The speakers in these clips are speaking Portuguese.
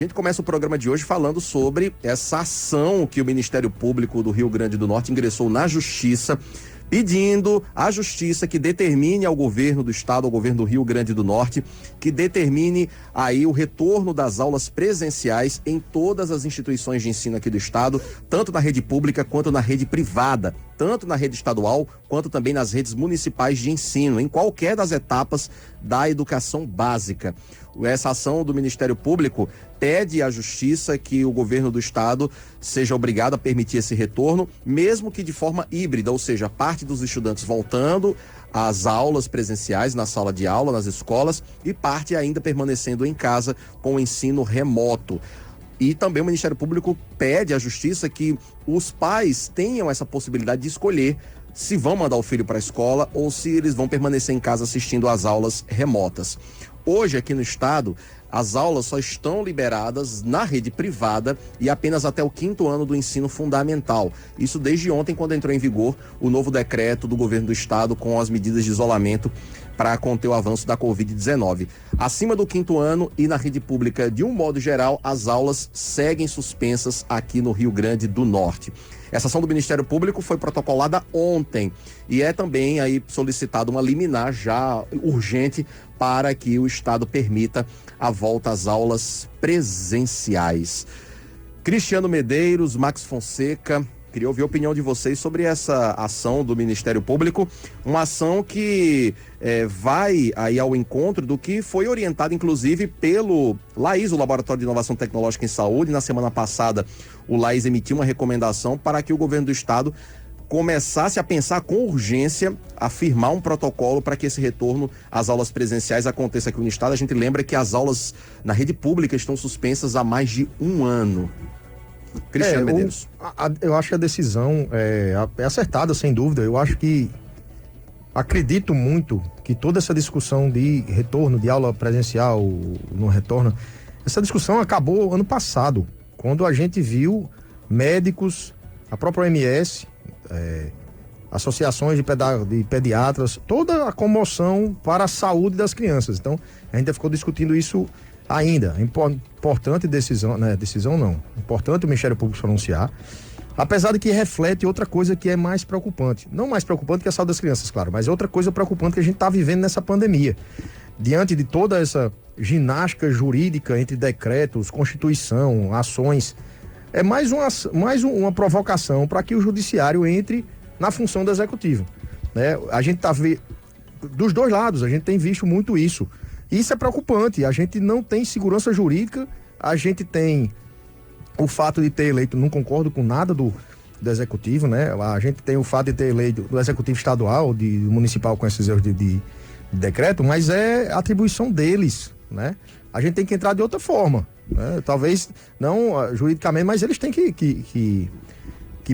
A gente começa o programa de hoje falando sobre essa ação que o Ministério Público do Rio Grande do Norte ingressou na Justiça, pedindo à Justiça que determine ao governo do estado, ao governo do Rio Grande do Norte, que determine aí o retorno das aulas presenciais em todas as instituições de ensino aqui do estado, tanto na rede pública quanto na rede privada, tanto na rede estadual quanto também nas redes municipais de ensino, em qualquer das etapas da educação básica. Essa ação do Ministério Público pede à Justiça que o governo do estado seja obrigado a permitir esse retorno, mesmo que de forma híbrida, ou seja, parte dos estudantes voltando às aulas presenciais na sala de aula, nas escolas, e parte ainda permanecendo em casa com o ensino remoto. E também o Ministério Público pede à Justiça que os pais tenham essa possibilidade de escolher se vão mandar o filho para a escola ou se eles vão permanecer em casa assistindo às aulas remotas. Hoje, aqui no estado, as aulas só estão liberadas na rede privada e apenas até o 5º ano do ensino fundamental. Isso desde ontem, quando entrou em vigor o novo decreto do governo do estado com as medidas de isolamento para conter o avanço da Covid-19. Acima do 5º ano e na rede pública, de um modo geral, as aulas seguem suspensas aqui no Rio Grande do Norte. Essa ação do Ministério Público foi protocolada ontem e é também aí solicitado uma liminar já urgente para que o estado permita a volta às aulas presenciais. Cristiano Medeiros, Max Fonseca, queria ouvir a opinião de vocês sobre essa ação do Ministério Público, uma ação que vai aí ao encontro do que foi orientado inclusive pelo LAIS, o Laboratório de Inovação Tecnológica em Saúde. Na semana passada, o LAIS emitiu uma recomendação para que o governo do estado começasse a pensar com urgência, a firmar um protocolo para que esse retorno às aulas presenciais aconteça aqui no estado. A gente lembra que as aulas na rede pública estão suspensas há mais de um ano. Cristiano Medeiros. Eu acho que a decisão é acertada, sem dúvida. Eu acho que acredito muito que toda essa discussão de retorno de aula presencial, no retorno, essa discussão acabou ano passado, quando a gente viu médicos, a própria OMS, associações de pediatras, toda a comoção para a saúde das crianças. Então, a gente ficou discutindo isso ainda. Importante decisão, né? Decisão não. Importante o Ministério Público se pronunciar, apesar de que reflete outra coisa que é mais preocupante. Não mais preocupante que a saúde das crianças, claro, mas outra coisa preocupante que a gente está vivendo nessa pandemia. Diante de toda essa ginástica jurídica entre decretos, Constituição, ações, é mais uma provocação para que o judiciário entre na função do executivo, né? A gente tá dos dois lados, a gente tem visto muito isso. Isso é preocupante, a gente não tem segurança jurídica, a gente tem o fato de ter eleito, não concordo com nada do executivo, né? A gente tem o fato de ter eleito do executivo estadual, do municipal com esses erros de decreto, mas é atribuição deles, né? A gente tem que entrar de outra forma, né? Talvez não juridicamente, mas eles têm que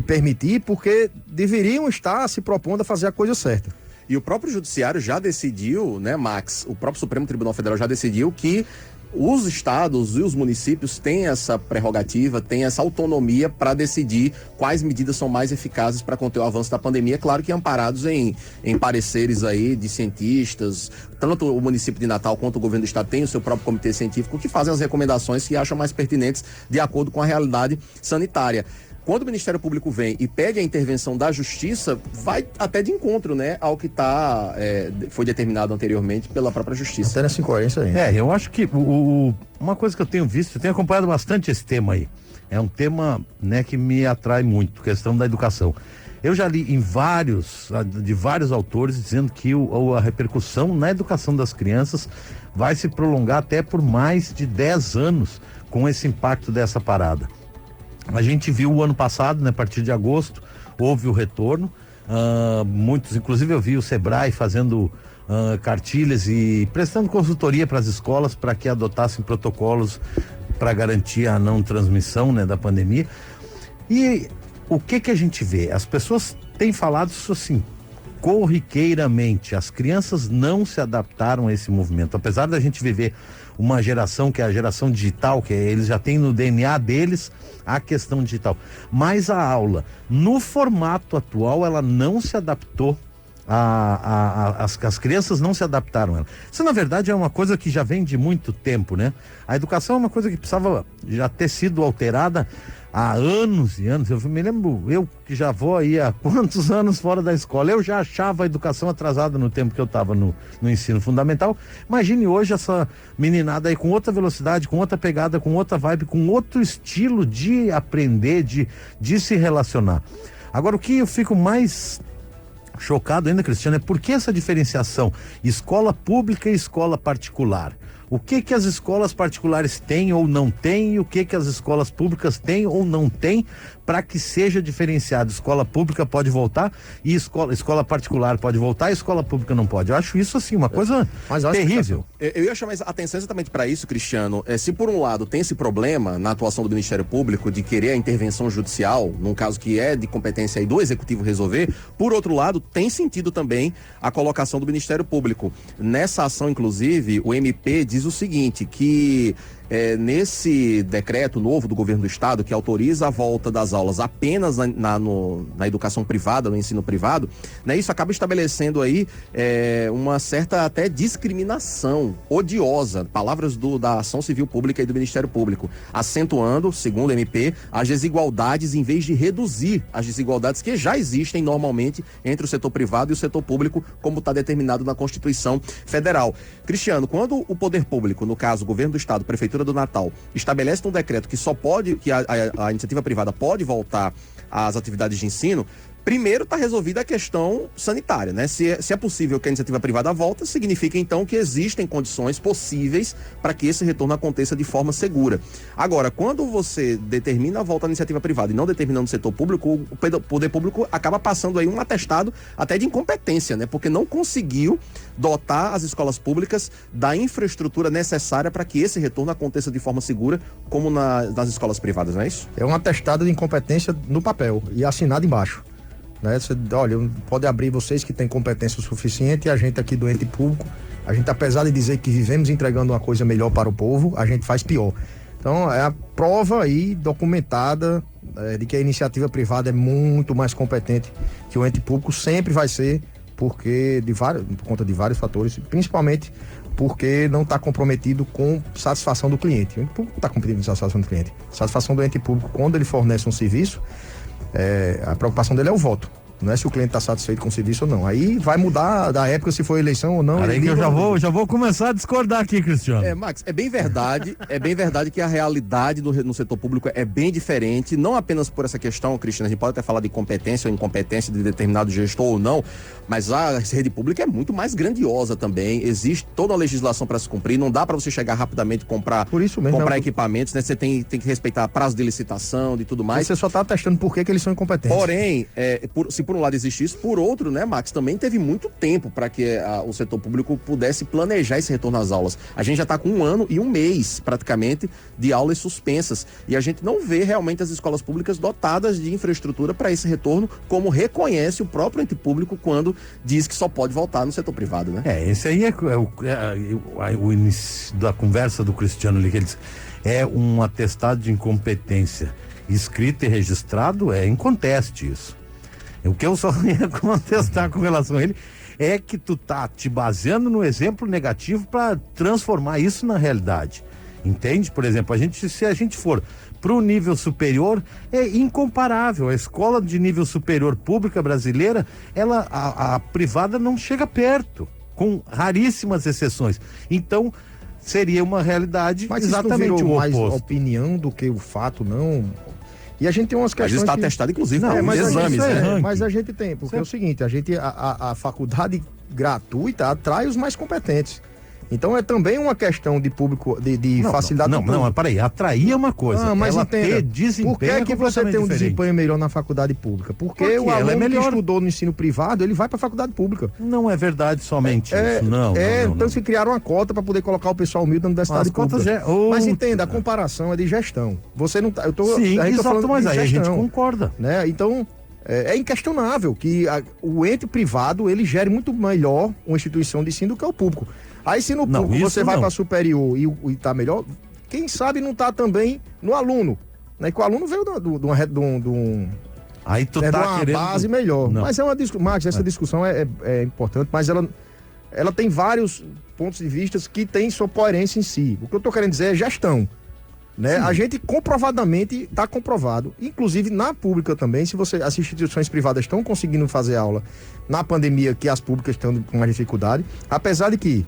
permitir, porque deveriam estar se propondo a fazer a coisa certa. E o próprio judiciário já decidiu, né, Max? O próprio Supremo Tribunal Federal já decidiu que os estados e os municípios têm essa prerrogativa, têm essa autonomia para decidir quais medidas são mais eficazes para conter o avanço da pandemia, claro que amparados em pareceres aí de cientistas. Tanto o município de Natal quanto o governo do estado tem o seu próprio comitê científico que fazem as recomendações que acham mais pertinentes de acordo com a realidade sanitária. Quando o Ministério Público vem e pede a intervenção da Justiça, vai até de encontro, né, ao que foi determinado anteriormente pela própria Justiça. Até nessa incoerência aí. Eu acho que uma coisa que eu tenho visto, eu tenho acompanhado bastante esse tema aí. É um tema, né, que me atrai muito, questão da educação. Eu já li de vários autores dizendo que a repercussão na educação das crianças vai se prolongar até por mais de 10 anos com esse impacto dessa parada. A gente viu o ano passado, né, a partir de agosto, houve o retorno, muitos, inclusive eu vi o Sebrae fazendo cartilhas e prestando consultoria para as escolas para que adotassem protocolos para garantir a não transmissão, né, da pandemia. E o que a gente vê? As pessoas têm falado isso assim, corriqueiramente, as crianças não se adaptaram a esse movimento, apesar da gente viver uma geração que é a geração digital, que eles já têm no DNA deles a questão digital, mas a aula no formato atual ela não se adaptou as crianças não se adaptaram a ela. Isso, na verdade, é uma coisa que já vem de muito tempo, né? A educação é uma coisa que precisava já ter sido alterada há anos e anos. Eu me lembro, eu que já vou aí há quantos anos fora da escola, eu já achava a educação atrasada no tempo que eu estava no ensino fundamental. Imagine hoje essa meninada aí com outra velocidade, com outra pegada, com outra vibe, com outro estilo de aprender, de se relacionar. Agora, o que eu fico mais chocado ainda, Cristiano, é por que essa diferenciação escola pública e escola particular? O que as escolas particulares têm ou não têm, e o que as escolas públicas têm ou não têm, para que seja diferenciado? Escola pública pode voltar e escola particular pode voltar e escola pública não pode. Eu acho isso assim uma coisa terrível. Eu ia chamar a atenção exatamente para isso, Cristiano. Se por um lado tem esse problema na atuação do Ministério Público de querer a intervenção judicial, num caso que é de competência aí do Executivo resolver, por outro lado tem sentido também a colocação do Ministério Público. Nessa ação, inclusive, o MP diz o seguinte, que nesse decreto novo do governo do estado que autoriza a volta das aulas apenas na educação privada, no ensino privado, né, isso acaba estabelecendo aí uma certa até discriminação odiosa, palavras da ação civil pública e do Ministério Público, acentuando, segundo o MP, as desigualdades em vez de reduzir as desigualdades que já existem normalmente entre o setor privado e o setor público, como está determinado na Constituição Federal. Cristiano, quando o poder público, no caso o governo do estado, Prefeitura do Natal, estabelece um decreto que só pode, que a iniciativa privada pode voltar às atividades de ensino, primeiro está resolvida a questão sanitária, né? Se é possível que a iniciativa privada volta, significa então que existem condições possíveis para que esse retorno aconteça de forma segura. Agora, quando você determina a volta à iniciativa privada e não determinando o setor público, o poder público acaba passando aí um atestado até de incompetência, né? Porque não conseguiu dotar as escolas públicas da infraestrutura necessária para que esse retorno aconteça de forma segura, como nas escolas privadas, não é isso? É um atestado de incompetência no papel e assinado embaixo. Né? Olha, pode abrir vocês que têm competência o suficiente, e a gente aqui do ente público, a gente, apesar de dizer que vivemos entregando uma coisa melhor para o povo, a gente faz pior. Então é a prova aí documentada de que a iniciativa privada é muito mais competente que o ente público, sempre vai ser, porque por conta de vários fatores, principalmente porque não está comprometido com satisfação do cliente. O ente público não está comprometido com satisfação do cliente. Satisfação do ente público, quando ele fornece um serviço, a preocupação dele é o voto, não é se o cliente está satisfeito com o serviço ou não. Aí vai mudar da época se foi eleição ou não. Aí que eu já vou começar a discordar aqui, Cristiano. Max, é bem verdade que a realidade no setor público é bem diferente, não apenas por essa questão, Cristiano, a gente pode até falar de competência ou incompetência de determinado gestor ou não, mas a rede pública é muito mais grandiosa também, existe toda a legislação para se cumprir, não dá para você chegar rapidamente e comprar equipamentos, né? Você tem que respeitar prazo de licitação, de tudo mais. Você só está atestando por que eles são incompetentes. Porém, se por um lado existe isso, por outro, né, Max, também teve muito tempo para que o setor público pudesse planejar esse retorno às aulas. A gente já está com 1 ano e 1 mês, praticamente, de aulas suspensas, e a gente não vê realmente as escolas públicas dotadas de infraestrutura para esse retorno, como reconhece o próprio ente público quando diz que só pode voltar no setor privado, né? Esse aí é o início da conversa do Cristiano ali, que ele diz, é um atestado de incompetência escrito e registrado, inconteste isso. O que eu só ia contestar com relação a ele é que tu tá te baseando no exemplo negativo para transformar isso na realidade. Entende? Por exemplo, se a gente for para o nível superior, é incomparável. A escola de nível superior pública brasileira, a privada não chega perto, com raríssimas exceções. Então, seria uma realidade. Mas exatamente o mais oposto. Opinião do que o fato, não. E a gente tem umas questões. Mas está atestado, inclusive, mas exames, né? Mas a gente tem, porque é o seguinte, a faculdade gratuita atrai os mais competentes. Então é também uma questão de público, de facilidade. Não, mas peraí, atrair é uma coisa. Mas ela entenda, ter desempenho por que é que você tem um desempenho melhor na faculdade pública? Porque o aluno que estudou no ensino privado, ele vai para a faculdade pública. Não é verdade somente isso, não. Então se criaram uma cota para poder colocar o pessoal humilde na universidade pública. Mas entenda, a comparação é de gestão. Você não tá, Sim, exato, mas aí a gente concorda. Né? Então, é inquestionável que o ente privado, ele gere muito melhor uma instituição de ensino do que o público. Aí se no público você vai para superior e tá melhor, quem sabe não tá também no aluno, né? Que o aluno veio de um Aí tu tendo tá uma querendo... base melhor. Não. Mas é uma discussão, Max, essa discussão é importante, mas ela tem vários pontos de vista que tem sua coerência em si. O que eu tô querendo dizer é gestão. Né? A gente comprovadamente está comprovado, inclusive na pública também, se as instituições privadas estão conseguindo fazer aula na pandemia, que as públicas estão com mais dificuldade, apesar de que,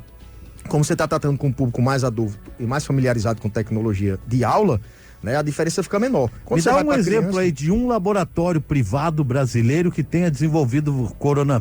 como você está tratando com um público mais adulto e mais familiarizado com tecnologia de aula, né, a diferença fica menor. Me dá um exemplo aí de um laboratório privado brasileiro que tenha desenvolvido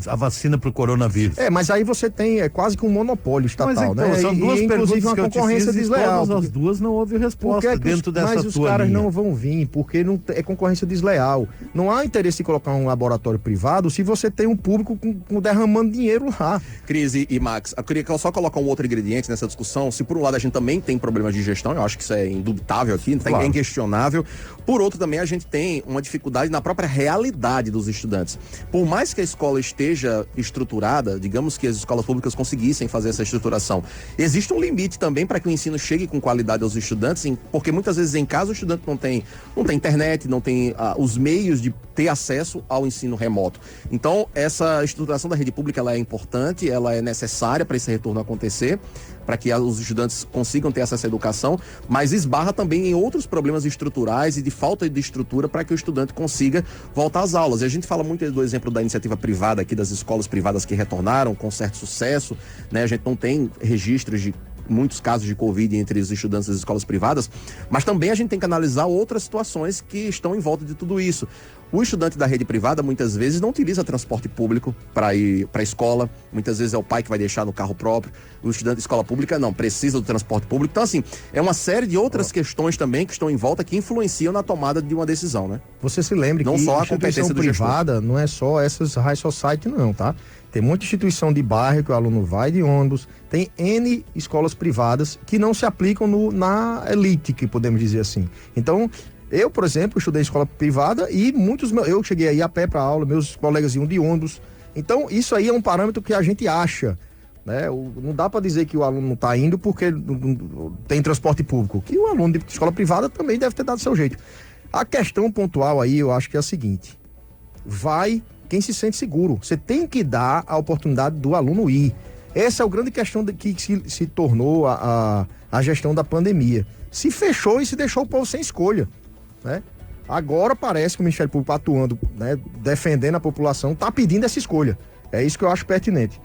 a vacina para o coronavírus. Mas aí você tem quase que um monopólio estatal, então, né? São duas inclusive perguntas uma que concorrência desleal. Todas as duas não houve resposta dentro dessa Mas os tua caras linha. não vão vir, porque não é concorrência desleal. Não há interesse em colocar um laboratório privado se você tem um público com derramando dinheiro lá. Cris e Max, eu queria só colocar um outro ingrediente nessa discussão. Se por um lado a gente também tem problemas de gestão, eu acho que isso é indubitável aqui, é inquestionável. Por outro, também a gente tem uma dificuldade na própria realidade dos estudantes. Por mais que a escola esteja estruturada, digamos que as escolas públicas conseguissem fazer essa estruturação, existe um limite também para que o ensino chegue com qualidade aos estudantes, porque muitas vezes em casa o estudante não tem internet, não tem os meios de ter acesso ao ensino remoto. Então, essa estruturação da rede pública ela é importante, ela é necessária para esse retorno acontecer, para que os estudantes consigam ter acesso à educação, mas esbarra também em outros problemas estruturais e de falta de estrutura para que o estudante consiga voltar às aulas. E a gente fala muito do exemplo da iniciativa privada aqui, das escolas privadas que retornaram com certo sucesso, né? A gente não tem registros de muitos casos de Covid entre os estudantes das escolas privadas, mas também a gente tem que analisar outras situações que estão em volta de tudo isso. O estudante da rede privada muitas vezes não utiliza transporte público para ir para a escola, muitas vezes é o pai que vai deixar no carro próprio. O estudante de escola pública não, precisa do transporte público. Então, assim, é uma série de outras questões também que estão em volta que influenciam na tomada de uma decisão, né? Você se lembre não que só a a competência instituição do privada gestor. não é só essas high society não, tá? Tem muita instituição de bairro que o aluno vai de ônibus, tem N escolas privadas que não se aplicam na elite, que podemos dizer assim. Então, eu, por exemplo, estudei em escola privada e eu cheguei aí a pé para aula, meus colegas iam de ônibus. Então, isso aí é um parâmetro que a gente acha, né? Não dá para dizer que o aluno não está indo porque não tem transporte público, que o aluno de escola privada também deve ter dado seu jeito. A questão pontual aí, eu acho que é a seguinte: vai quem se sente seguro. Você tem que dar a oportunidade do aluno ir. Essa é a grande questão que se tornou a gestão da pandemia. Se fechou e se deixou o povo sem escolha, né? Agora parece que o Ministério Público atuando, né, defendendo a população, está pedindo essa escolha. É isso que eu acho pertinente.